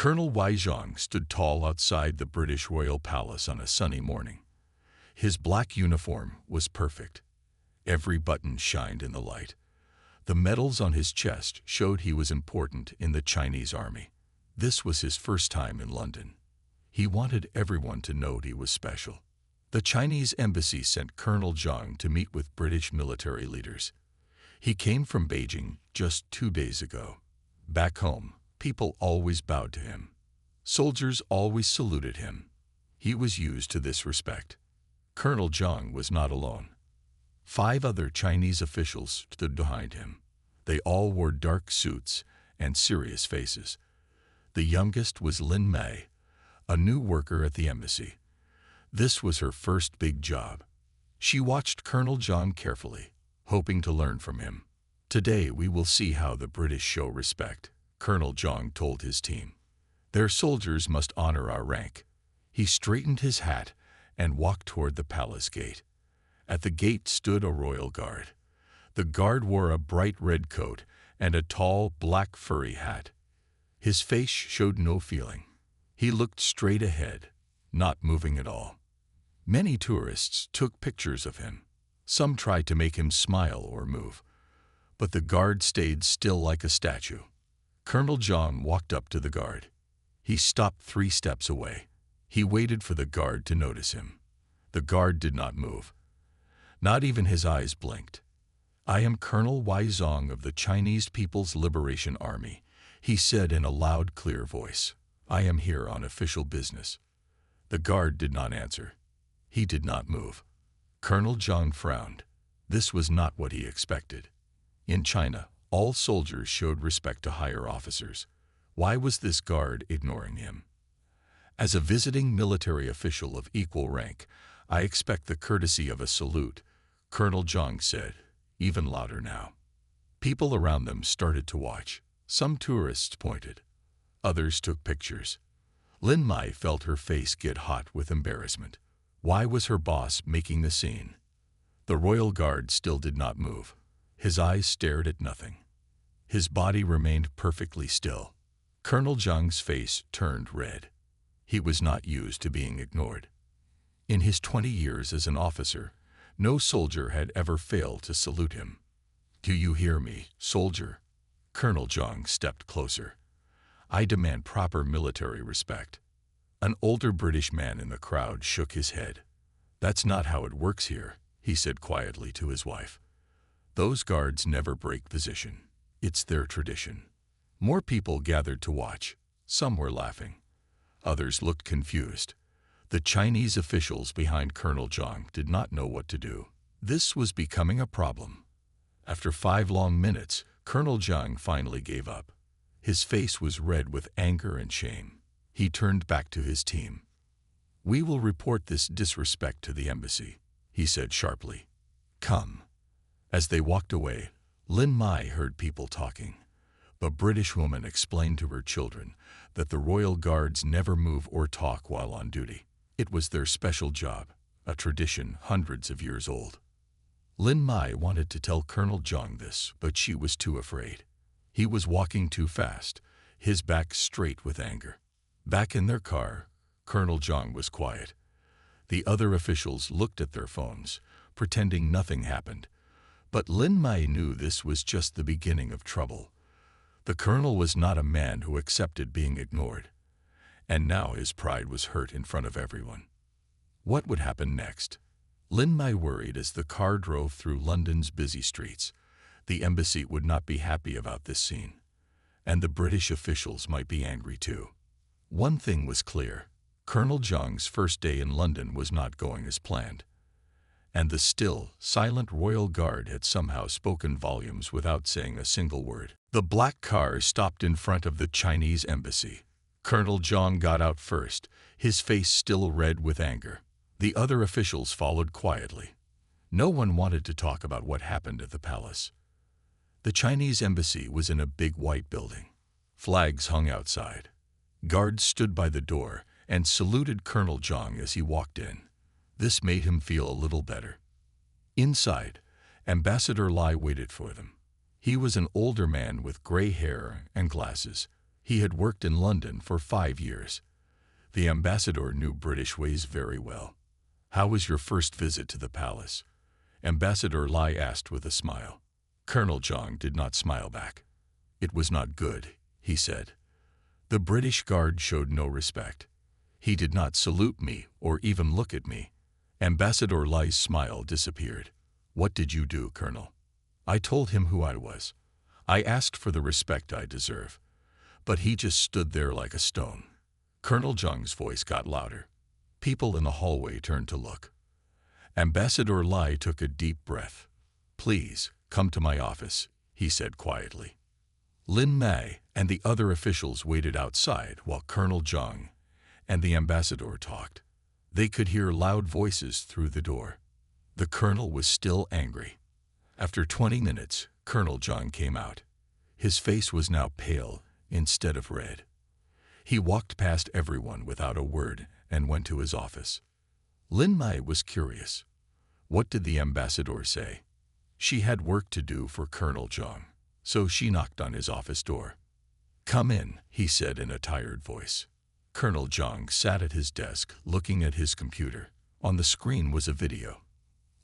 Colonel Weizhong stood tall outside the British royal palace on a sunny morning. His black uniform was perfect. Every button shined in the light. The medals on his chest showed he was important in the Chinese army. This was his first time in London. He wanted everyone to know he was special. The Chinese embassy sent Colonel Zhang to meet with British military leaders. He came from Beijing just 2 days ago. Back home, people always bowed to him. Soldiers always saluted him. He was used to this respect. Colonel Zhang was not alone. 5 other Chinese officials stood behind him. They all wore dark suits and serious faces. The youngest was Lin Mei, a new worker at the embassy. This was her first big job. She watched Colonel Zhang carefully, hoping to learn from him. "Today we will see how the British show respect," Colonel Zhang told his team. "Their soldiers must honor our rank." He straightened his hat and walked toward the palace gate. At the gate stood a royal guard. The guard wore a bright red coat and a tall, black furry hat. His face showed no feeling. He looked straight ahead, not moving at all. Many tourists took pictures of him. Some tried to make him smile or move, but the guard stayed still like a statue. Colonel Zhang walked up to the guard. He stopped 3 steps away. He waited for the guard to notice him. The guard did not move. Not even his eyes blinked. "I am Colonel Weizhong of the Chinese People's Liberation Army," he said in a loud, clear voice. "I am here on official business." The guard did not answer. He did not move. Colonel Zhang frowned. This was not what he expected. In China, all soldiers showed respect to higher officers. Why was this guard ignoring him? "As a visiting military official of equal rank, I expect the courtesy of a salute," Colonel Zhang said, even louder now. People around them started to watch. Some tourists pointed. Others took pictures. Lin Mai felt her face get hot with embarrassment. Why was her boss making the scene? The royal guard still did not move. His eyes stared at nothing. His body remained perfectly still. Colonel Zhang's face turned red. He was not used to being ignored. In his 20 years as an officer, no soldier had ever failed to salute him. "Do you hear me, soldier?" Colonel Zhang stepped closer. "I demand proper military respect." An older British man in the crowd shook his head. "That's not how it works here," he said quietly to his wife. "Those guards never break position. It's their tradition." More people gathered to watch. Some were laughing. Others looked confused. The Chinese officials behind Colonel Zhang did not know what to do. This was becoming a problem. After 5 long minutes, Colonel Zhang finally gave up. His face was red with anger and shame. He turned back to his team. "We will report this disrespect to the embassy," he said sharply. "Come." As they walked away, Lin Mai heard people talking. A British woman explained to her children that the royal guards never move or talk while on duty. It was their special job, a tradition hundreds of years old. Lin Mai wanted to tell Colonel Zhang this, but she was too afraid. He was walking too fast, his back straight with anger. Back in their car, Colonel Zhang was quiet. The other officials looked at their phones, pretending nothing happened. But Lin Mai knew this was just the beginning of trouble. The colonel was not a man who accepted being ignored. And now his pride was hurt in front of everyone. What would happen next? Lin Mai worried as the car drove through London's busy streets. The embassy would not be happy about this scene. And the British officials might be angry too. One thing was clear. Colonel Zhang's first day in London was not going as planned. And the still, silent royal guard had somehow spoken volumes without saying a single word. The black car stopped in front of the Chinese embassy. Colonel Zhang got out first, his face still red with anger. The other officials followed quietly. No one wanted to talk about what happened at the palace. The Chinese embassy was in a big white building. Flags hung outside. Guards stood by the door and saluted Colonel Zhang as he walked in. This made him feel a little better. Inside, Ambassador Lai waited for them. He was an older man with gray hair and glasses. He had worked in London for 5 years. The ambassador knew British ways very well. "How was your first visit to the palace?" Ambassador Lai asked with a smile. Colonel Zhang did not smile back. "It was not good," he said. "The British guard showed no respect. He did not salute me or even look at me." Ambassador Lai's smile disappeared. "What did you do, Colonel?" "I told him who I was. I asked for the respect I deserve. But he just stood there like a stone." Colonel Zhang's voice got louder. People in the hallway turned to look. Ambassador Lai took a deep breath. "Please, come to my office," he said quietly. Lin Mei and the other officials waited outside while Colonel Zhang and the ambassador talked. They could hear loud voices through the door. The colonel was still angry. After 20 minutes, Colonel Zhang came out. His face was now pale instead of red. He walked past everyone without a word and went to his office. Lin Mei was curious. What did the ambassador say? She had work to do for Colonel Zhang, so she knocked on his office door. "Come in," he said in a tired voice. Colonel Zhang sat at his desk looking at his computer. On the screen was a video.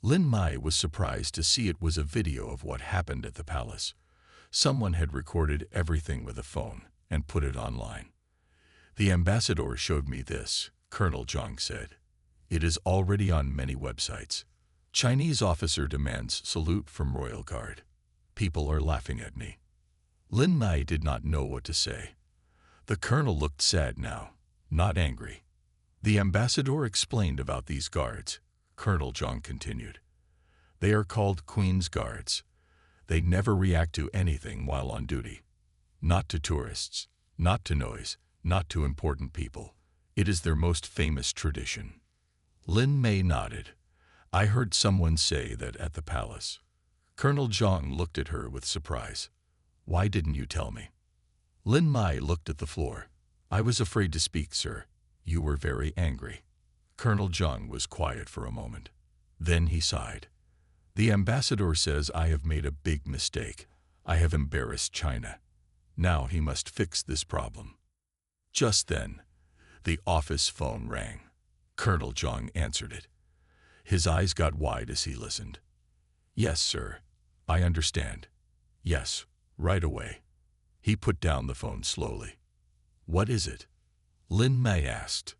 Lin Mei was surprised to see it was a video of what happened at the palace. Someone had recorded everything with a phone and put it online. "The ambassador showed me this," Colonel Zhang said. "It is already on many websites. Chinese officer demands salute from royal guard. People are laughing at me." Lin Mei did not know what to say. The colonel looked sad now, not angry. "The ambassador explained about these guards," Colonel Zhang continued. "They are called Queen's Guards. They never react to anything while on duty. Not to tourists, not to noise, not to important people. It is their most famous tradition." Lin Mei nodded. "I heard someone say that at the palace." Colonel Zhang looked at her with surprise. "Why didn't you tell me?" Lin Mei looked at the floor. "I was afraid to speak, sir. You were very angry." Colonel Zhang was quiet for a moment. Then he sighed. "The ambassador says I have made a big mistake. I have embarrassed China. Now he must fix this problem." Just then, the office phone rang. Colonel Zhang answered it. His eyes got wide as he listened. "Yes, sir. I understand. Yes, right away." He put down the phone slowly. "What is it?" Lin Mei asked.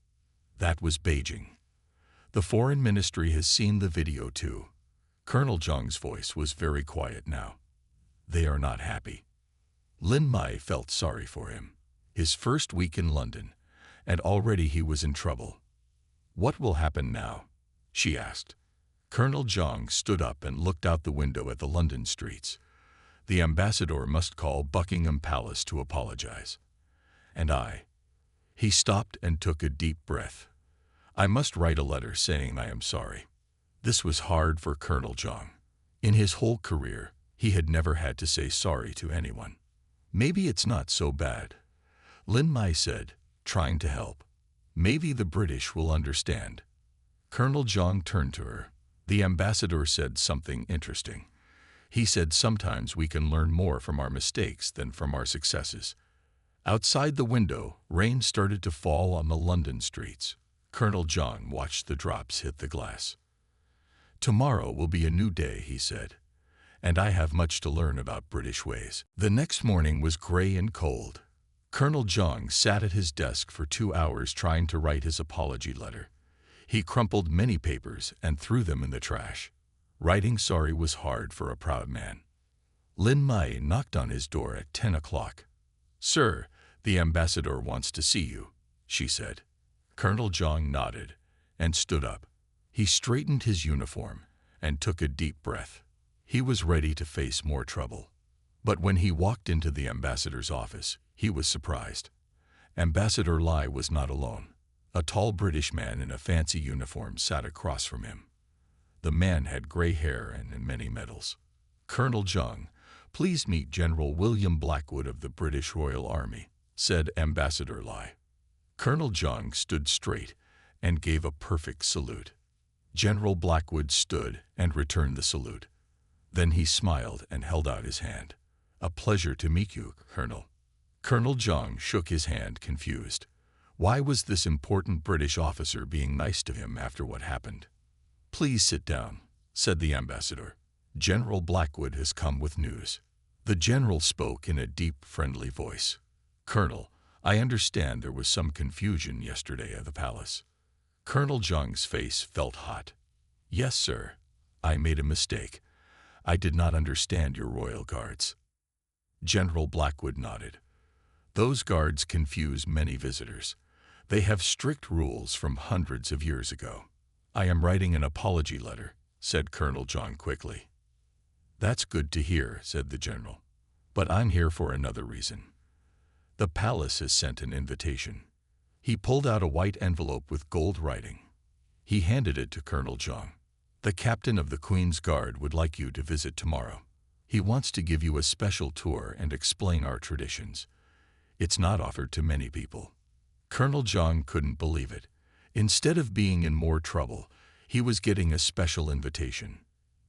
"That was Beijing. The foreign ministry has seen the video too." Colonel Zhang's voice was very quiet now. "They are not happy." Lin Mei felt sorry for him. His first week in London, and already he was in trouble. "What will happen now?" she asked. Colonel Zhang stood up and looked out the window at the London streets. "The ambassador must call Buckingham Palace to apologize. And He stopped and took a deep breath. "I must write a letter saying I am sorry." This was hard for Colonel Zhang. In his whole career, he had never had to say sorry to anyone. "Maybe it's not so bad," Lin Mei said, trying to help. "Maybe the British will understand." Colonel Zhang turned to her. "The ambassador said something interesting. He said sometimes we can learn more from our mistakes than from our successes." Outside the window, rain started to fall on the London streets. Colonel Zhang watched the drops hit the glass. "Tomorrow will be a new day," he said, "and I have much to learn about British ways." The next morning was gray and cold. Colonel Zhang sat at his desk for 2 hours trying to write his apology letter. He crumpled many papers and threw them in the trash. Writing sorry was hard for a proud man. Lin Mei knocked on his door at 10 o'clock. "Sir, the ambassador wants to see you," she said. Colonel Zhang nodded and stood up. He straightened his uniform and took a deep breath. He was ready to face more trouble. But when he walked into the ambassador's office, he was surprised. Ambassador Lai was not alone. A tall British man in a fancy uniform sat across from him. The man had gray hair and many medals. "Colonel Zhang, please meet General William Blackwood of the British Royal Army," said Ambassador Lai. Colonel Zhang stood straight and gave a perfect salute. General Blackwood stood and returned the salute. Then he smiled and held out his hand. "A pleasure to meet you, Colonel." Colonel Zhang shook his hand, confused. Why was this important British officer being nice to him after what happened? "Please sit down," said the ambassador. "General Blackwood has come with news." The general spoke in a deep, friendly voice. "Colonel, I understand there was some confusion yesterday at the palace." Colonel Zhang's face felt hot. "Yes, sir. I made a mistake. I did not understand your royal guards." General Blackwood nodded. "Those guards confuse many visitors. They have strict rules from hundreds of years ago." "I am writing an apology letter," said Colonel Zhang quickly. "That's good to hear," said the general. "But I'm here for another reason. The palace has sent an invitation." He pulled out a white envelope with gold writing. He handed it to Colonel Zhang. "The captain of the Queen's Guard would like you to visit tomorrow. He wants to give you a special tour and explain our traditions. It's not offered to many people." Colonel Zhang couldn't believe it. Instead of being in more trouble, he was getting a special invitation.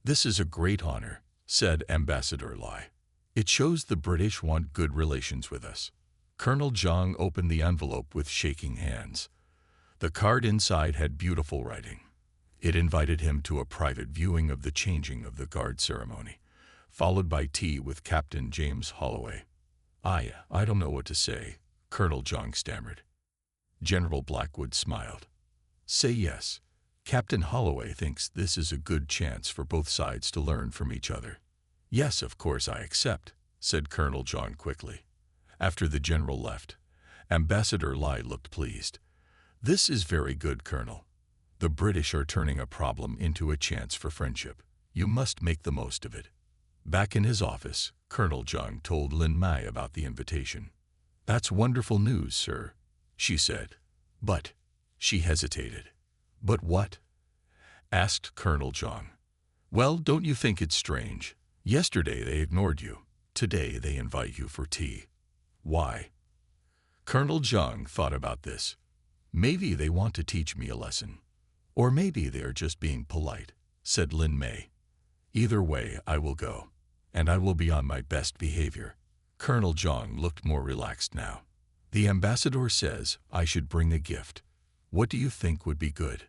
"This is a great honor," said Ambassador Lai. "It shows the British want good relations with us." Colonel Zhang opened the envelope with shaking hands. The card inside had beautiful writing. It invited him to a private viewing of the changing of the guard ceremony, followed by tea with Captain James Holloway. I don't know what to say," Colonel Zhang stammered. General Blackwood smiled. "Say yes. Captain Holloway thinks this is a good chance for both sides to learn from each other." "Yes, of course I accept," said Colonel Zhang quickly. After the general left, Ambassador Lai looked pleased. "This is very good, Colonel. The British are turning a problem into a chance for friendship. You must make the most of it." Back in his office, Colonel Zhang told Lin Mai about the invitation. "That's wonderful news, sir," she said. "But," she hesitated. "But what?" asked Colonel Zhang. "Well, don't you think it's strange? Yesterday they ignored you. Today they invite you for tea. Why?" Colonel Zhang thought about this. "Maybe they want to teach me a lesson. Or maybe they are just being polite," said Lin Mai. "Either way, I will go, and I will be on my best behavior." Colonel Zhang looked more relaxed now. "The ambassador says I should bring a gift. What do you think would be good?"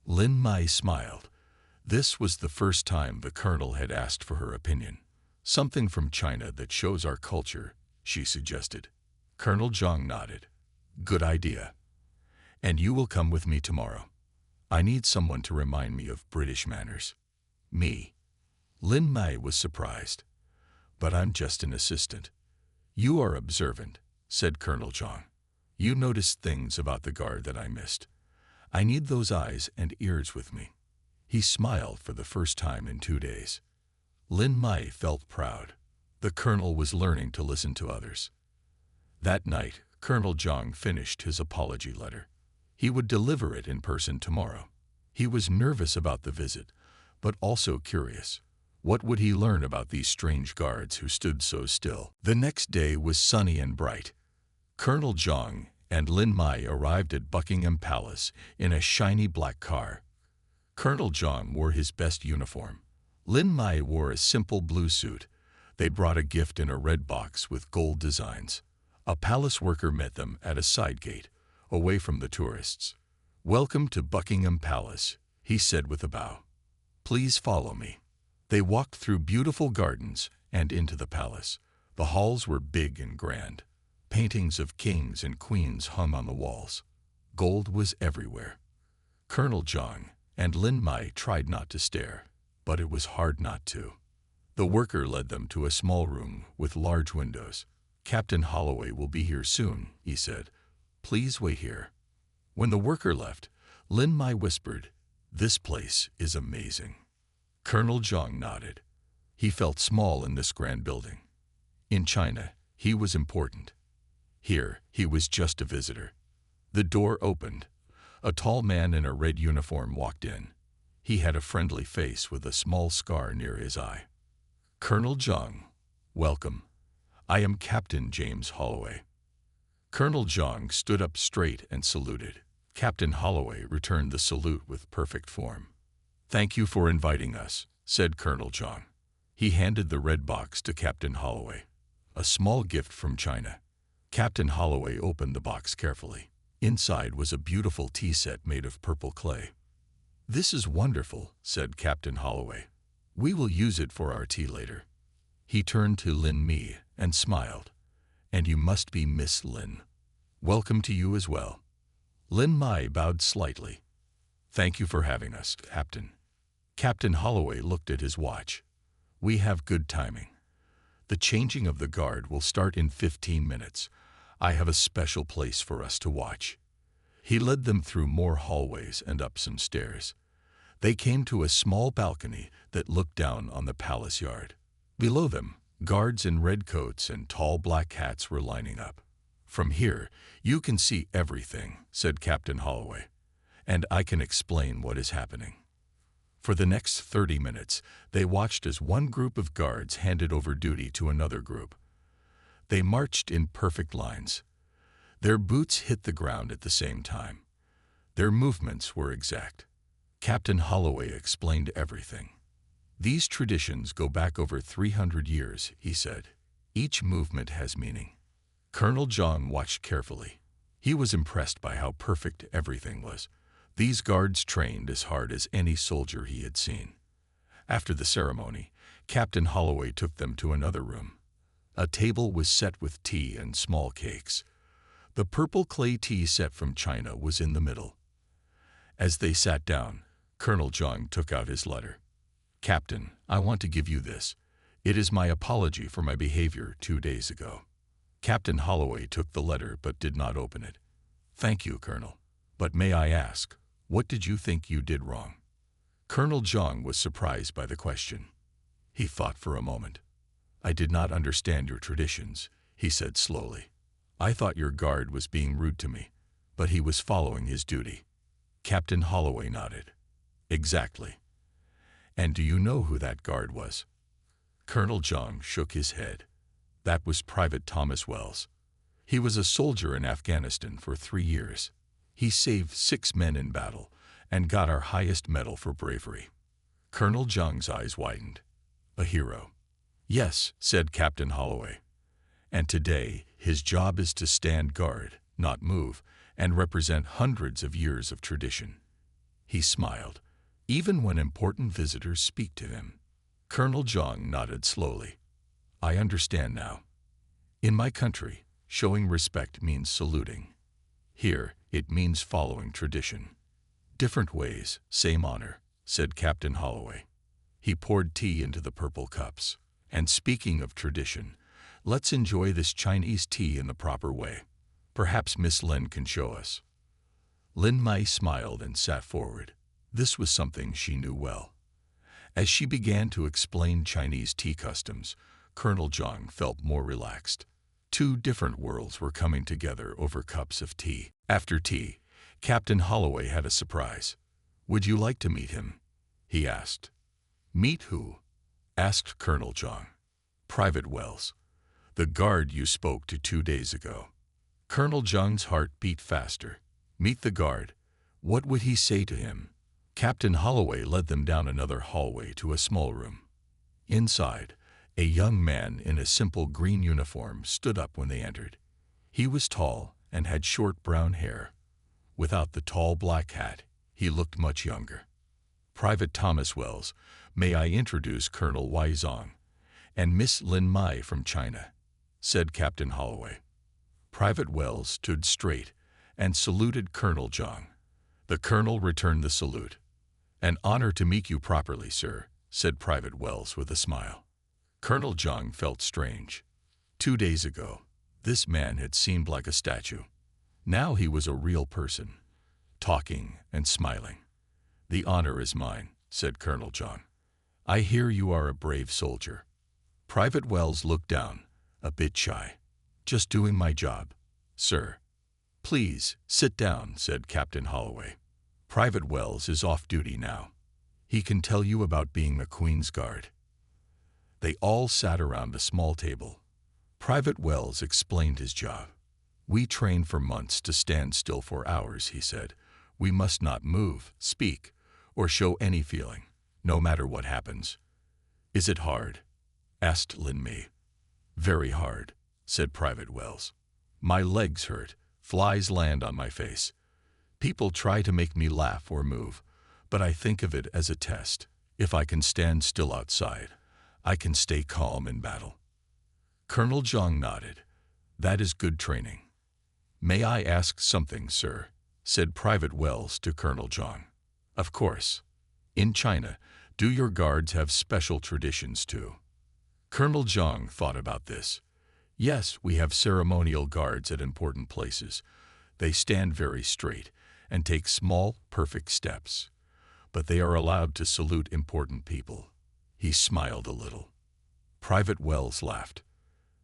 Lin Mai smiled. This was the first time the colonel had asked for her opinion. "Something from China that shows our culture," she suggested. Colonel Zhang nodded. "Good idea. And you will come with me tomorrow. I need someone to remind me of British manners." "Me?" Lin Mai was surprised. "But I'm just an assistant." "You are observant," said Colonel Zhang. "You noticed things about the guard that I missed. I need those eyes and ears with me." He smiled for the first time in 2 days. Lin Mai felt proud. The colonel was learning to listen to others. That night, Colonel Zhang finished his apology letter. He would deliver it in person tomorrow. He was nervous about the visit, but also curious. What would he learn about these strange guards who stood so still? The next day was sunny and bright. Colonel Zhang and Lin Mai arrived at Buckingham Palace in a shiny black car. Colonel Zhang wore his best uniform. Lin Mai wore a simple blue suit. They brought a gift in a red box with gold designs. A palace worker met them at a side gate, away from the tourists. "Welcome to Buckingham Palace," he said with a bow. "Please follow me." They walked through beautiful gardens and into the palace. The halls were big and grand. Paintings of kings and queens hung on the walls. Gold was everywhere. Colonel Zhang and Lin Mai tried not to stare, but it was hard not to. The worker led them to a small room with large windows. "Captain Holloway will be here soon," he said. "Please wait here." When the worker left, Lin Mai whispered, "This place is amazing." Colonel Zhang nodded. He felt small in this grand building. In China, he was important. Here, he was just a visitor. The door opened. A tall man in a red uniform walked in. He had a friendly face with a small scar near his eye. "Colonel Zhang, welcome. I am Captain James Holloway." Colonel Zhang stood up straight and saluted. Captain Holloway returned the salute with perfect form. "Thank you for inviting us," said Colonel Zhang. He handed the red box to Captain Holloway. "A small gift from China. Captain Holloway opened the box carefully. Inside was a beautiful tea set made of purple clay. "This is wonderful," said Captain Holloway. "We will use it for our tea later." He turned to Lin Mi and smiled. "And you must be Miss Lin. Welcome to you as well." Lin Mi bowed slightly. "Thank you for having us, Captain." Captain Holloway looked at his watch. "We have good timing. The changing of the guard will start in 15 minutes. I have a special place for us to watch." He led them through more hallways and up some stairs. They came to a small balcony that looked down on the palace yard. Below them, guards in red coats and tall black hats were lining up. "From here, you can see everything," said Captain Holloway, "and I can explain what is happening." For the next 30 minutes, they watched as one group of guards handed over duty to another group. They marched in perfect lines. Their boots hit the ground at the same time. Their movements were exact. Captain Holloway explained everything. "These traditions go back over 300 years," he said. "Each movement has meaning." Colonel Zhang watched carefully. He was impressed by how perfect everything was. These guards trained as hard as any soldier he had seen. After the ceremony, Captain Holloway took them to another room. A table was set with tea and small cakes. The purple clay tea set from China was in the middle. As they sat down, Colonel Zhang took out his letter. "Captain, I want to give you this. It is my apology for my behavior 2 days ago." Captain Holloway took the letter but did not open it. "Thank you, Colonel. But may I ask, what did you think you did wrong?" Colonel Zhang was surprised by the question. He thought for a moment. "I did not understand your traditions," he said slowly. "I thought your guard was being rude to me, but he was following his duty." Captain Holloway nodded. "Exactly. And do you know who that guard was?" Colonel Zhang shook his head. "That was Private Thomas Wells. He was a soldier in Afghanistan for 3 years. He saved 6 men in battle and got our highest medal for bravery." Colonel Zhang's eyes widened. "A hero." "Yes," said Captain Holloway. "And today his job is to stand guard, not move, and represent hundreds of years of tradition." He smiled, "Even when important visitors speak to him." Colonel Zhang nodded slowly. "I understand now. In my country, showing respect means saluting. Here, it means following tradition. Different ways, same honor," said Captain Holloway. He poured tea into the purple cups. "And speaking of tradition, let's enjoy this Chinese tea in the proper way. Perhaps Miss Lin can show us." Lin Mi smiled and sat forward. This was something she knew well. As she began to explain Chinese tea customs, Colonel Zhang felt more relaxed. 2 different worlds were coming together over cups of tea. After tea, Captain Holloway had a surprise. "Would you like to meet him?" he asked. "Meet who?" asked Colonel Zhang. "Private Wells, the guard you spoke to 2 days ago." Colonel Zhang's heart beat faster. Meet the guard. What would he say to him? Captain Holloway led them down another hallway to a small room. Inside, a young man in a simple green uniform stood up when they entered. He was tall and had short brown hair. Without the tall black hat, he looked much younger. "Private Thomas Wells, may I introduce Colonel Wai Zong and Miss Lin Mi from China," said Captain Holloway. Private Wells stood straight and saluted Colonel Zhang. The colonel returned the salute. "An honor to meet you properly, sir," said Private Wells with a smile. Colonel Zhang felt strange. 2 days ago, this man had seemed like a statue. Now he was a real person, talking and smiling. "The honor is mine," said Colonel Zhang. "I hear you are a brave soldier." Private Wells looked down, a bit shy. "Just doing my job, sir." "Please, sit down," said Captain Holloway. "Private Wells is off duty now. He can tell you about being the Queen's Guard." They all sat around a small table. Private Wells explained his job. "We train for months to stand still for hours," he said. "We must not move, speak, or show any feeling, no matter what happens." "Is it hard?" asked Lin Mi. "Very hard," said Private Wells. My legs hurt. Flies land on my face. People try to make me laugh or move, but I think of it as a test. If I can stand still outside, I can stay calm in battle. Colonel Zhang nodded. That is good training. May I ask something, sir? Said Private Wells to Colonel Zhang. Of course. In China, do your guards have special traditions too? Colonel Zhang thought about this. Yes, we have ceremonial guards at important places. They stand very straight and take small, perfect steps. But they are allowed to salute important people. He smiled a little. Private Wells laughed.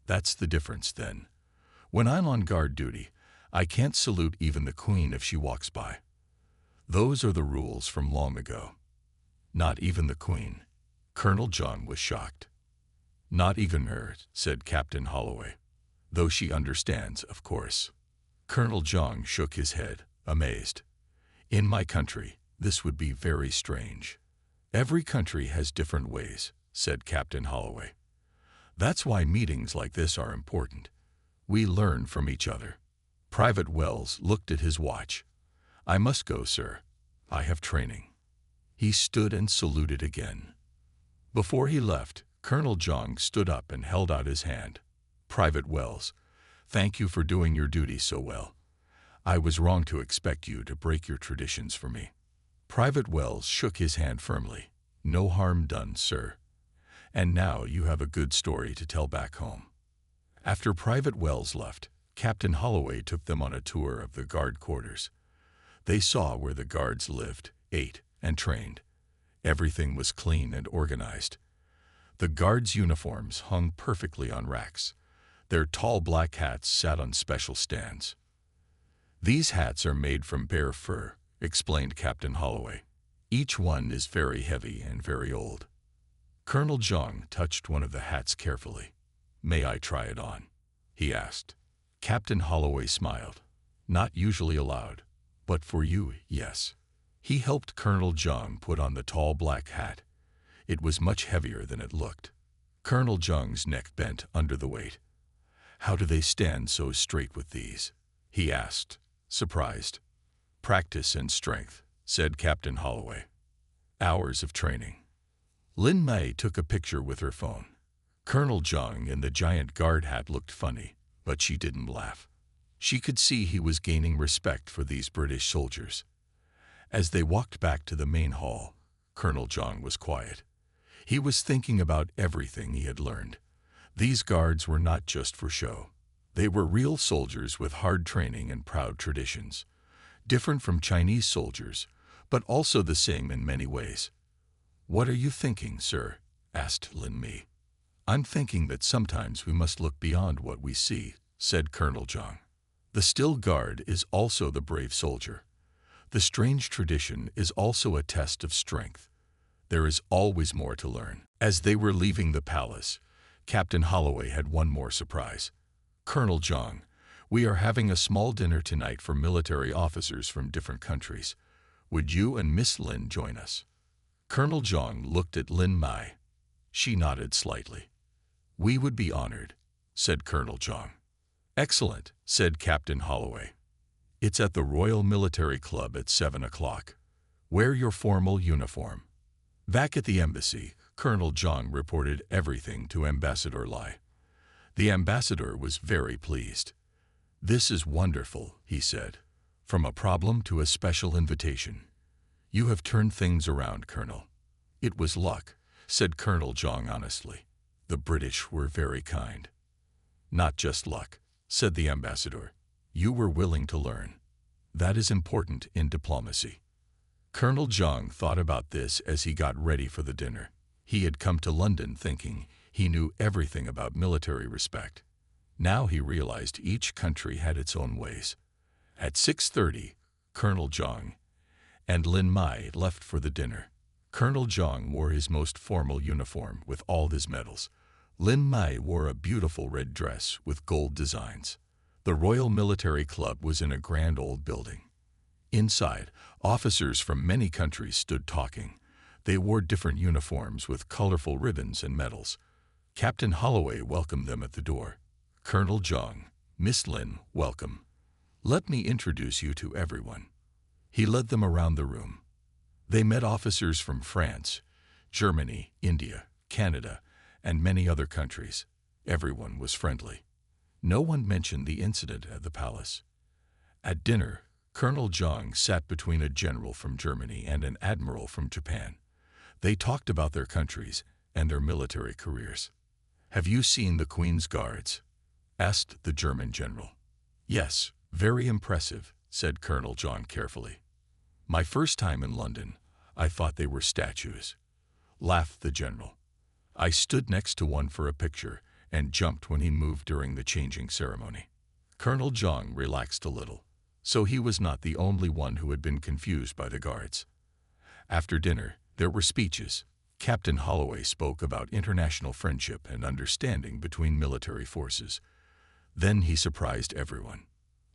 That's the difference then. When I'm on guard duty, I can't salute even the Queen if she walks by. Those are the rules from long ago. Not even the Queen. Colonel Zhang was shocked. Not even her, said Captain Holloway. Though she understands, of course. Colonel Zhang shook his head, amazed. In my country, this would be very strange. Every country has different ways, said Captain Holloway. That's why meetings like this are important. We learn from each other. Private Wells looked at his watch. I must go, sir. I have training. He stood and saluted again. Before he left, Colonel Zhang stood up and held out his hand. Private Wells, thank you for doing your duty so well. I was wrong to expect you to break your traditions for me. Private Wells shook his hand firmly. No harm done, sir. And now you have a good story to tell back home. After Private Wells left, Captain Holloway took them on a tour of the guard quarters. They saw where the guards lived, ate, and trained. Everything was clean and organized. The guards' uniforms hung perfectly on racks. Their tall black hats sat on special stands. These hats are made from bear fur, explained Captain Holloway. Each one is very heavy and very old. Colonel Zhang touched one of the hats carefully. May I try it on? He asked. Captain Holloway smiled. Not usually allowed, but for you, yes. He helped Colonel Zhang put on the tall black hat. It was much heavier than it looked. Colonel Zhang's neck bent under the weight. How do they stand so straight with these? He asked, surprised. Practice and strength, said Captain Holloway. Hours of training. Lin Mei took a picture with her phone. Colonel Zhang in the giant guard hat looked funny, but she didn't laugh. She could see he was gaining respect for these British soldiers. As they walked back to the main hall, Colonel Zhang was quiet. He was thinking about everything he had learned. These guards were not just for show. They were real soldiers with hard training and proud traditions. Different from Chinese soldiers, but also the same in many ways. What are you thinking, sir? Asked Lin Mi. I'm thinking that sometimes we must look beyond what we see, said Colonel Zhang. The still guard is also the brave soldier. The strange tradition is also a test of strength. There is always more to learn. As they were leaving the palace, Captain Holloway had one more surprise. Colonel Zhang, we are having a small dinner tonight for military officers from different countries. Would you and Miss Lin join us? Colonel Zhang looked at Lin Mai. She nodded slightly. We would be honored, said Colonel Zhang. Excellent, said Captain Holloway. It's at the Royal Military Club at 7 o'clock. Wear your formal uniform. Back at the embassy, Colonel Zhang reported everything to Ambassador Lai. The ambassador was very pleased. This is wonderful, he said. From a problem to a special invitation. You have turned things around, Colonel. It was luck, said Colonel Zhang honestly. The British were very kind. Not just luck, said the ambassador. You were willing to learn. That is important in diplomacy. Colonel Zhang thought about this as he got ready for the dinner. He had come to London thinking he knew everything about military respect. Now he realized each country had its own ways. At 6:30, Colonel Zhang and Lin Mai left for the dinner. Colonel Zhang wore his most formal uniform with all his medals. Lin Mai wore a beautiful red dress with gold designs. The Royal Military Club was in a grand old building. Inside, officers from many countries stood talking. They wore different uniforms with colorful ribbons and medals. Captain Holloway welcomed them at the door. Colonel Zhang, "Miss Lin, welcome. Let me introduce you to everyone." He led them around the room. They met officers from France, Germany, India, Canada, and many other countries. Everyone was friendly. No one mentioned the incident at the palace. At dinner, Colonel Zhang sat between a general from Germany and an admiral from Japan. They talked about their countries and their military careers. "Have you seen the Queen's Guards?" asked the German general. "Yes, very impressive," said Colonel Zhang carefully. "My first time in London, I thought they were statues," laughed the general. "I stood next to one for a picture and jumped when he moved during the changing ceremony." Colonel Zhang relaxed a little, so he was not the only one who had been confused by the guards. After dinner, there were speeches. Captain Holloway spoke about international friendship and understanding between military forces. Then he surprised everyone.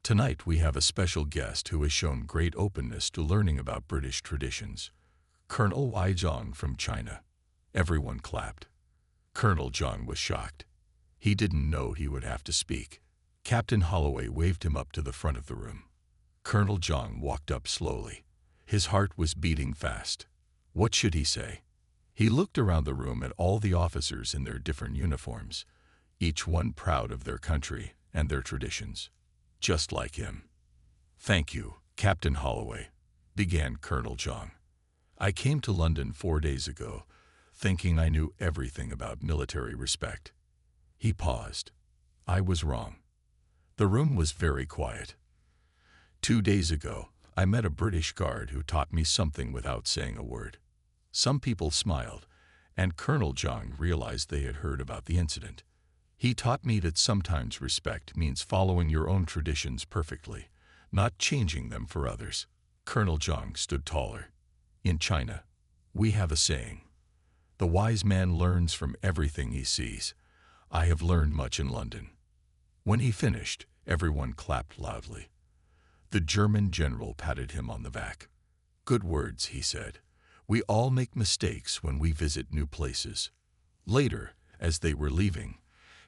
"Tonight we have a special guest who has shown great openness to learning about British traditions. Colonel Wai Zhang from China." Everyone clapped. Colonel Zhang was shocked. He didn't know he would have to speak. Captain Holloway waved him up to the front of the room. Colonel Zhang walked up slowly. His heart was beating fast. What should he say? He looked around the room at all the officers in their different uniforms, each one proud of their country and their traditions, just like him. "Thank you, Captain Holloway," began Colonel Zhang. "I came to London 4 days ago, thinking I knew everything about military respect." He paused. "I was wrong." The room was very quiet. 2 days ago, I met a British guard who taught me something without saying a word. Some people smiled, and Colonel Zhang realized they had heard about the incident. "He taught me that sometimes respect means following your own traditions perfectly, not changing them for others." Colonel Zhang stood taller. "In China, we have a saying, 'The wise man learns from everything he sees.' I have learned much in London." When he finished, everyone clapped loudly. The German general patted him on the back. "Good words," he said. "We all make mistakes when we visit new places." Later, as they were leaving,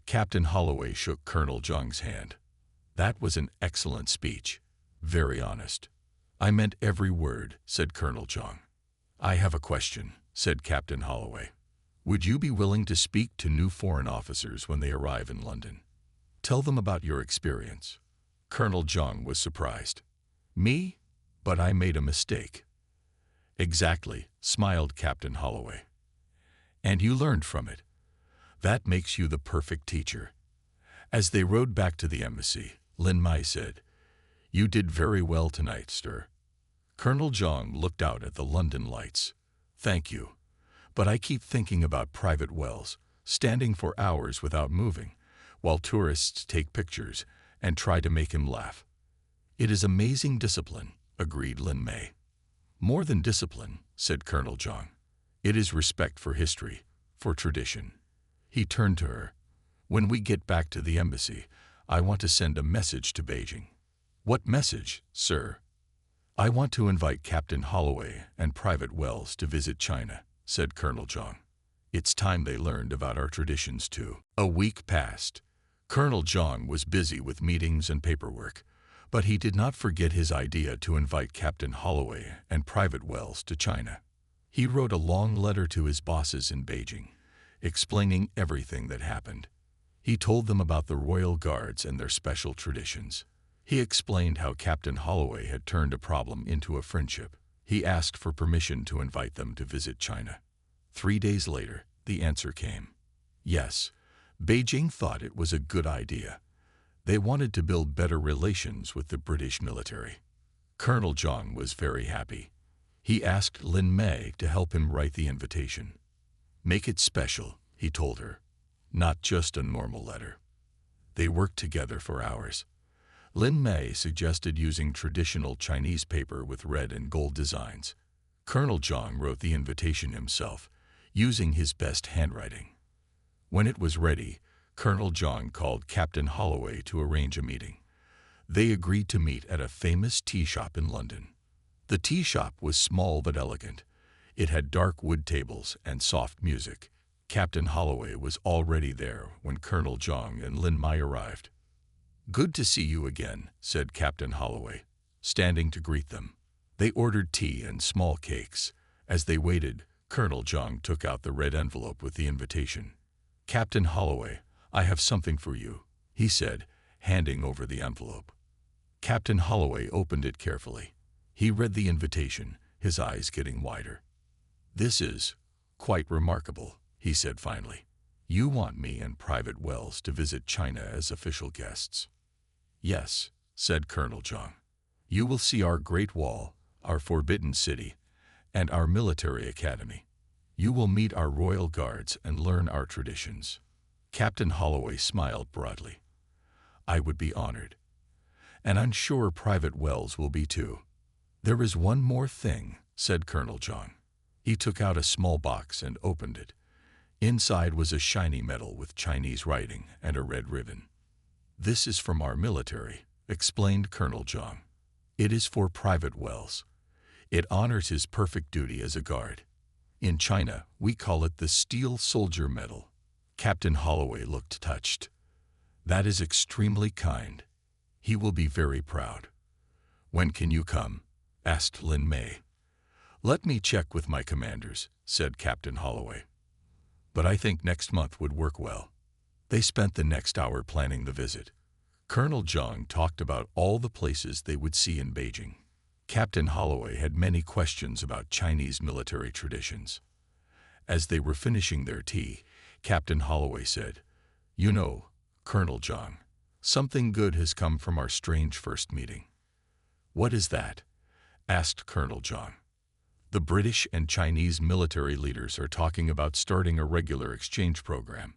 Captain Holloway shook Colonel Zhang's hand. "That was an excellent speech. Very honest." "I meant every word," said Colonel Zhang. "I have a question," said Captain Holloway. "Would you be willing to speak to new foreign officers when they arrive in London? Tell them about your experience." Colonel Zhang was surprised. "Me? But I made a mistake." "Exactly," smiled Captain Holloway. "And you learned from it. That makes you the perfect teacher." As they rode back to the embassy, Lin Mai said, "You did very well tonight, sir." Colonel Zhang looked out at the London lights. "Thank you. But I keep thinking about Private Wells, standing for hours without moving, while tourists take pictures and try to make him laugh." "It is amazing discipline," agreed Lin Mai. "More than discipline," said Colonel Zhang. "It is respect for history, for tradition." He turned to her. "When we get back to the embassy, I want to send a message to Beijing." "What message, sir?" "I want to invite Captain Holloway and Private Wells to visit China," said Colonel Zhang. "It's time they learned about our traditions too." A week passed. Colonel Zhang was busy with meetings and paperwork, but he did not forget his idea to invite Captain Holloway and Private Wells to China. He wrote a long letter to his bosses in Beijing, explaining everything that happened. He told them about the royal guards and their special traditions. He explained how Captain Holloway had turned a problem into a friendship. He asked for permission to invite them to visit China. 3 days later, the answer came. Yes, Beijing thought it was a good idea. They wanted to build better relations with the British military. Colonel Zhang was very happy. He asked Lin Mai to help him write the invitation. "Make it special," he told her, "not just a normal letter." They worked together for hours. Lin Mai suggested using traditional Chinese paper with red and gold designs. Colonel Zhang wrote the invitation himself, using his best handwriting. When it was ready, Colonel Zhang called Captain Holloway to arrange a meeting. They agreed to meet at a famous tea shop in London. The tea shop was small but elegant. It had dark wood tables and soft music. Captain Holloway was already there when Colonel Zhang and Lin Mai arrived. "Good to see you again," said Captain Holloway, standing to greet them. They ordered tea and small cakes. As they waited, Colonel Jong took out the red envelope with the invitation. "Captain Holloway, I have something for you," he said, handing over the envelope. Captain Holloway opened it carefully. He read the invitation, his eyes getting wider. "This is quite remarkable," he said finally. "You want me and Private Wells to visit China as official guests." "Yes," said Colonel Jong. "You will see our Great Wall, our Forbidden City, and our military academy. You will meet our royal guards and learn our traditions." Captain Holloway smiled broadly. "I would be honored. And I'm sure Private Wells will be too." "There is one more thing," said Colonel Jong. He took out a small box and opened it. Inside was a shiny medal with Chinese writing and a red ribbon. "This is from our military," explained Colonel Jong. "It is for Private Wells. It honors his perfect duty as a guard. In China, we call it the Steel Soldier Medal." Captain Holloway looked touched. "That is extremely kind. He will be very proud." "When can you come?" asked Lin Mei. "Let me check with my commanders," said Captain Holloway. "But I think next month would work well." They spent the next hour planning the visit. Colonel Jong talked about all the places they would see in Beijing. Captain Holloway had many questions about Chinese military traditions. As they were finishing their tea, Captain Holloway said, "You know, Colonel Jong, something good has come from our strange first meeting." "What is that?" asked Colonel Jong. "The British and Chinese military leaders are talking about starting a regular exchange program.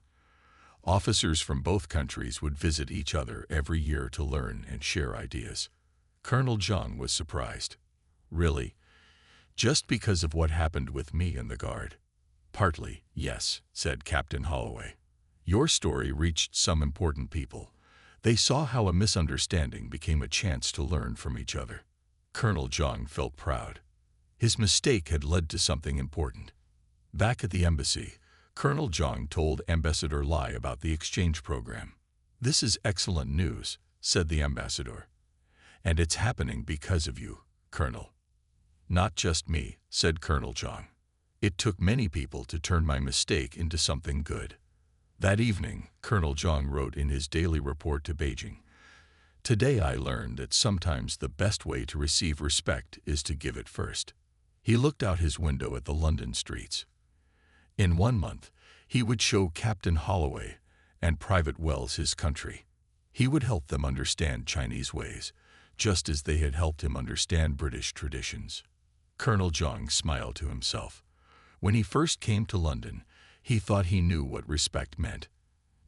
Officers from both countries would visit each other every year to learn and share ideas." Colonel Jong was surprised. "Really? Just because of what happened with me and the guard?" "Partly, yes," said Captain Holloway. "Your story reached some important people. They saw how a misunderstanding became a chance to learn from each other." Colonel Jong felt proud. His mistake had led to something important. Back at the embassy, Colonel Jong told Ambassador Lai about the exchange program. "This is excellent news," said the ambassador. "And it's happening because of you, Colonel." "Not just me," said Colonel Jong. "It took many people to turn my mistake into something good." That evening, Colonel Jong wrote in his daily report to Beijing, "Today I learned that sometimes the best way to receive respect is to give it first." He looked out his window at the London streets. In 1 month, he would show Captain Holloway and Private Wells his country. He would help them understand Chinese ways, just as they had helped him understand British traditions. Colonel Jong smiled to himself. When he first came to London, he thought he knew what respect meant.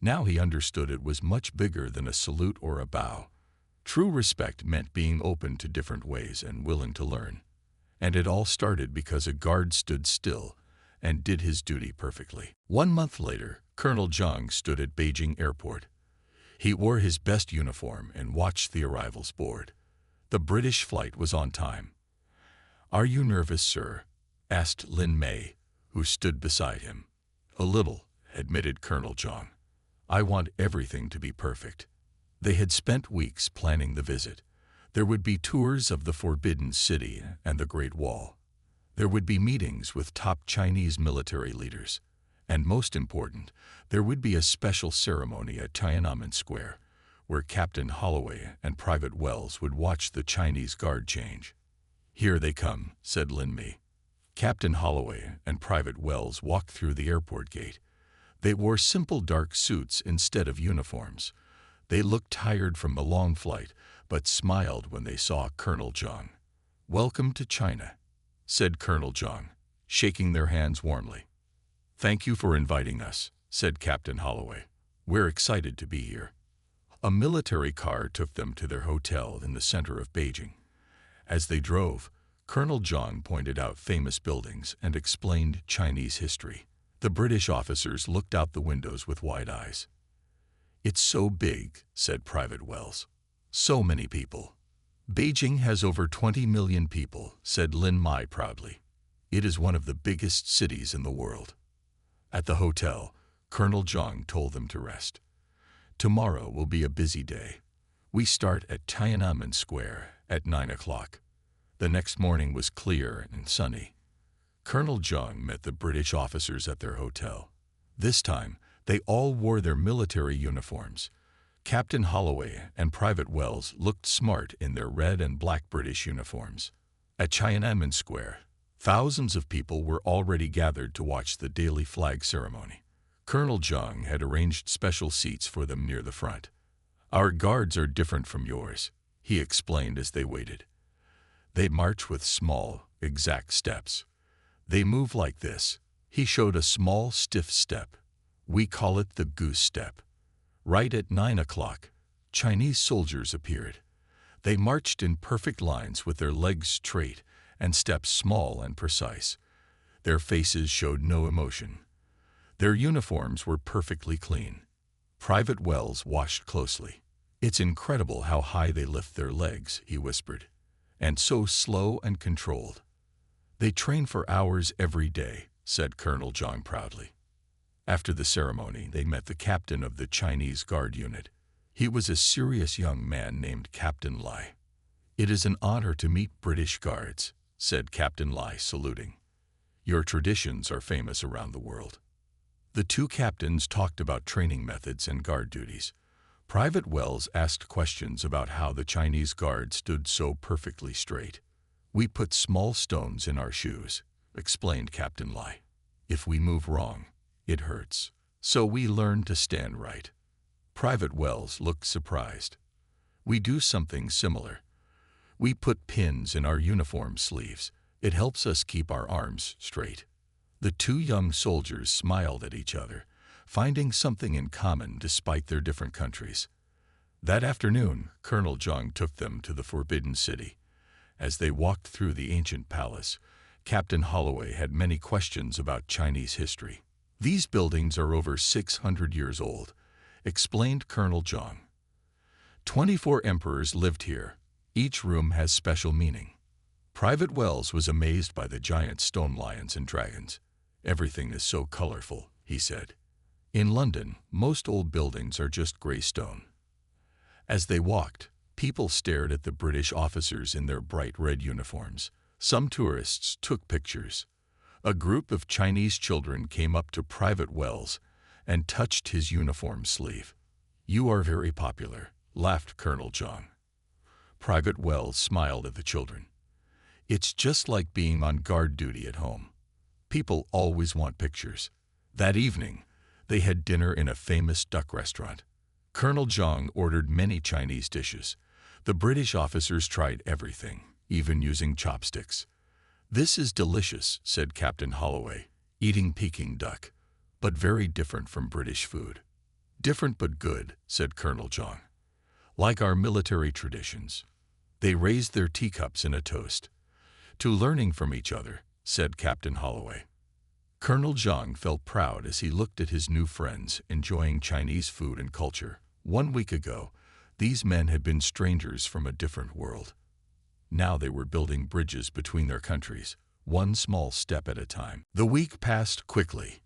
Now he understood it was much bigger than a salute or a bow. True respect meant being open to different ways and willing to learn. And it all started because a guard stood still and did his duty perfectly. 1 month later, Colonel Jong stood at Beijing Airport. He wore his best uniform and watched the arrivals board. The British flight was on time. "Are you nervous, sir?" asked Lin Mei, who stood beside him. "A little," admitted Colonel Jong. "I want everything to be perfect." They had spent weeks planning the visit. There would be tours of the Forbidden City and the Great Wall. There would be meetings with top Chinese military leaders. And most important, there would be a special ceremony at Tiananmen Square, where Captain Holloway and Private Wells would watch the Chinese guard change. "Here they come," said Lin Mei. Captain Holloway and Private Wells walked through the airport gate. They wore simple dark suits instead of uniforms. They looked tired from the long flight, but smiled when they saw Colonel Jong. "Welcome to China," said Colonel Jong, shaking their hands warmly. "Thank you for inviting us," said Captain Holloway. "We're excited to be here." A military car took them to their hotel in the center of Beijing. As they drove, Colonel Jong pointed out famous buildings and explained Chinese history. The British officers looked out the windows with wide eyes. "It's so big," said Private Wells. "So many people." "Beijing has over 20 million people," said Lin Mei proudly. "It is one of the biggest cities in the world." At the hotel, Colonel Jong told them to rest. "Tomorrow will be a busy day. We start at Tiananmen Square at 9 o'clock. The next morning was clear and sunny. Colonel Zhang met the British officers at their hotel. This time, they all wore their military uniforms. Captain Holloway and Private Wells looked smart in their red and black British uniforms. At Tiananmen Square, thousands of people were already gathered to watch the daily flag ceremony. Colonel Zhang had arranged special seats for them near the front. "Our guards are different from yours," he explained as they waited. "They march with small, exact steps. They move like this." He showed a small, stiff step. "We call it the goose step." Right at 9 o'clock, Chinese soldiers appeared. They marched in perfect lines with their legs straight and steps small and precise. Their faces showed no emotion. Their uniforms were perfectly clean. Private Wells watched closely. "It's incredible how high they lift their legs," he whispered, "and so slow and controlled." "They train for hours every day," said Colonel Zhang proudly. After the ceremony, they met the captain of the Chinese Guard unit. He was a serious young man named Captain Lai. "It is an honor to meet British Guards," said Captain Lai, saluting. "Your traditions are famous around the world." The two captains talked about training methods and guard duties. Private Wells asked questions about how the Chinese Guard stood so perfectly straight. "We put small stones in our shoes," explained Captain Lai. "If we move wrong, it hurts. So we learn to stand right." Private Wells looked surprised. "We do something similar. We put pins in our uniform sleeves. It helps us keep our arms straight." The two young soldiers smiled at each other, finding something in common despite their different countries. That afternoon, Colonel Zhang took them to the Forbidden City. As they walked through the ancient palace, Captain Holloway had many questions about Chinese history. "These buildings are over 600 years old," explained Colonel Zhang. 24 emperors lived here. Each room has special meaning." Private Wells was amazed by the giant stone lions and dragons. "Everything is so colorful," he said. "In London, most old buildings are just gray stone." As they walked, people stared at the British officers in their bright red uniforms. Some tourists took pictures. A group of Chinese children came up to Private Wells and touched his uniform sleeve. "You are very popular," laughed Colonel Zhang. Private Wells smiled at the children. "It's just like being on guard duty at home. People always want pictures." That evening, they had dinner in a famous duck restaurant. Colonel Zhang ordered many Chinese dishes. The British officers tried everything, even using chopsticks. "This is delicious," said Captain Holloway, eating Peking duck, "but very different from British food." "Different but good," said Colonel Zhang. "Like our military traditions." They raised their teacups in a toast. "To learning from each other," said Captain Holloway. Colonel Zhang felt proud as he looked at his new friends enjoying Chinese food and culture. 1 week ago, these men had been strangers from a different world. Now they were building bridges between their countries, one small step at a time. The week passed quickly.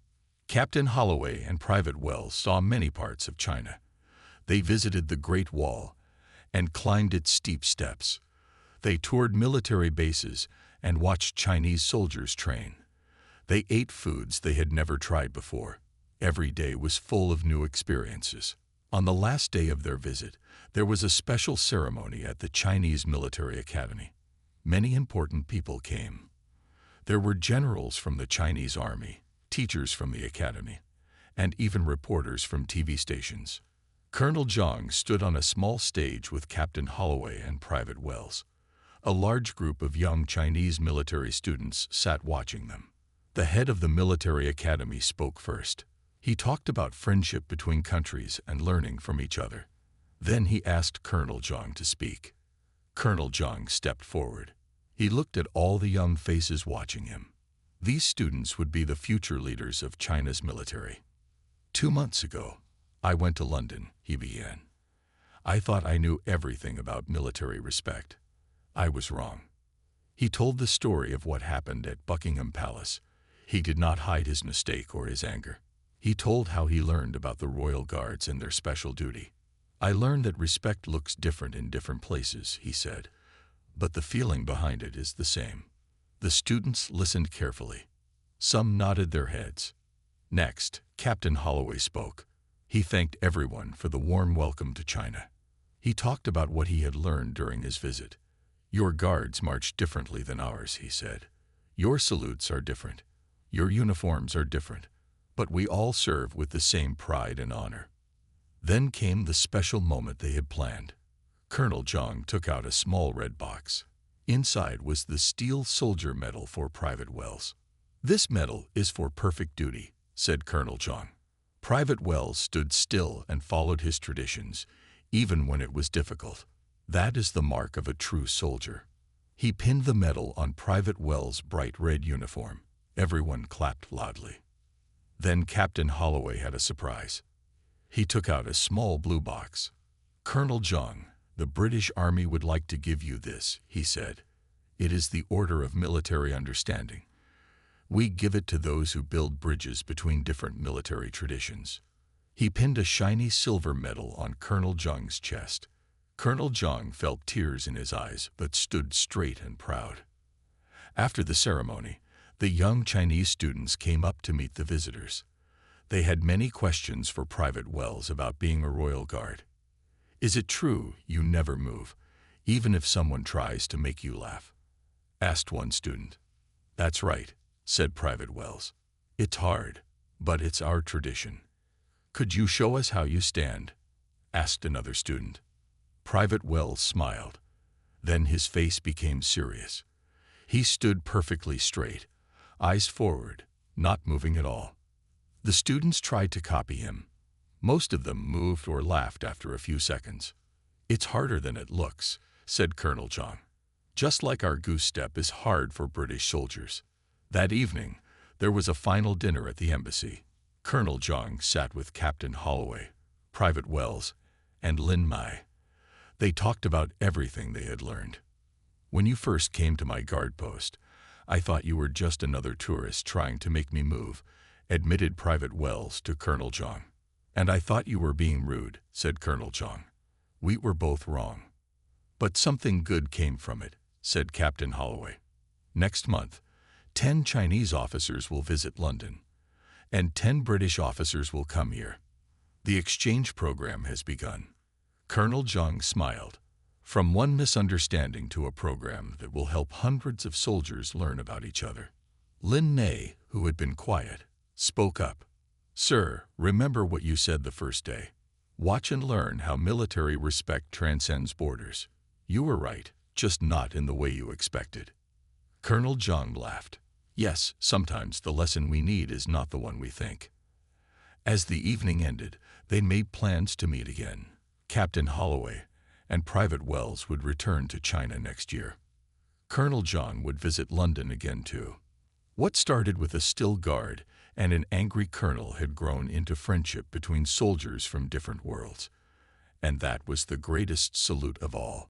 Captain Holloway and Private Wells saw many parts of China. They visited the Great Wall and climbed its steep steps. They toured military bases and watched Chinese soldiers train. They ate foods they had never tried before. Every day was full of new experiences. On the last day of their visit, there was a special ceremony at the Chinese Military Academy. Many important people came. There were generals from the Chinese army, teachers from the academy, and even reporters from TV stations. Colonel Zhang stood on a small stage with Captain Holloway and Private Wells. A large group of young Chinese military students sat watching them. The head of the military academy spoke first. He talked about friendship between countries and learning from each other. Then he asked Colonel Zhang to speak. Colonel Zhang stepped forward. He looked at all the young faces watching him. These students would be the future leaders of China's military. 2 months ago, I went to London, he began. I thought I knew everything about military respect. I was wrong. He told the story of what happened at Buckingham Palace. He did not hide his mistake or his anger. He told how he learned about the royal guards and their special duty. I learned that respect looks different in different places, he said, but the feeling behind it is the same. The students listened carefully. Some nodded their heads. Next, Captain Holloway spoke. He thanked everyone for the warm welcome to China. He talked about what he had learned during his visit. Your guards march differently than ours, he said. Your salutes are different. Your uniforms are different. But we all serve with the same pride and honor. Then came the special moment they had planned. Colonel Zhang took out a small red box. Inside was the Steel Soldier Medal for Private Wells. This medal is for perfect duty, said Colonel Zhang. Private Wells stood still and followed his traditions, even when it was difficult. That is the mark of a true soldier. He pinned the medal on Private Wells' bright red uniform. Everyone clapped loudly. Then Captain Holloway had a surprise. He took out a small blue box. Colonel Zhang, the British Army would like to give you this, he said. It is the Order of Military Understanding. We give it to those who build bridges between different military traditions. He pinned a shiny silver medal on Colonel Zhang's chest. Colonel Zhang felt tears in his eyes but stood straight and proud. After the ceremony, the young Chinese students came up to meet the visitors. They had many questions for Private Wells about being a Royal Guard. Is it true you never move, even if someone tries to make you laugh? Asked one student. That's right, said Private Wells. It's hard, but it's our tradition. Could you show us how you stand? Asked another student. Private Wells smiled. Then his face became serious. He stood perfectly straight, eyes forward, not moving at all. The students tried to copy him. Most of them moved or laughed after a few seconds. It's harder than it looks, said Colonel Zhang. Just like our goose step is hard for British soldiers. That evening, there was a final dinner at the embassy. Colonel Zhang sat with Captain Holloway, Private Wells, and Lin Mai. They talked about everything they had learned. When you first came to my guard post, I thought you were just another tourist trying to make me move, admitted Private Wells to Colonel Zhang. And I thought you were being rude, said Colonel Zhang. We were both wrong. But something good came from it, said Captain Holloway. Next month, 10 Chinese officers will visit London, and 10 British officers will come here. The exchange program has begun. Colonel Zhang smiled. From one misunderstanding to a program that will help hundreds of soldiers learn about each other. Lin Nei, who had been quiet, spoke up. Sir, remember what you said the first day. Watch and learn how military respect transcends borders. You were right, just not in the way you expected. Colonel Zhang laughed. Yes, sometimes the lesson we need is not the one we think. As the evening ended, they made plans to meet again. Captain Holloway and Private Wells would return to China next year. Colonel Zhang would visit London again too. What started with a still guard and an angry colonel had grown into friendship between soldiers from different worlds. And that was the greatest salute of all.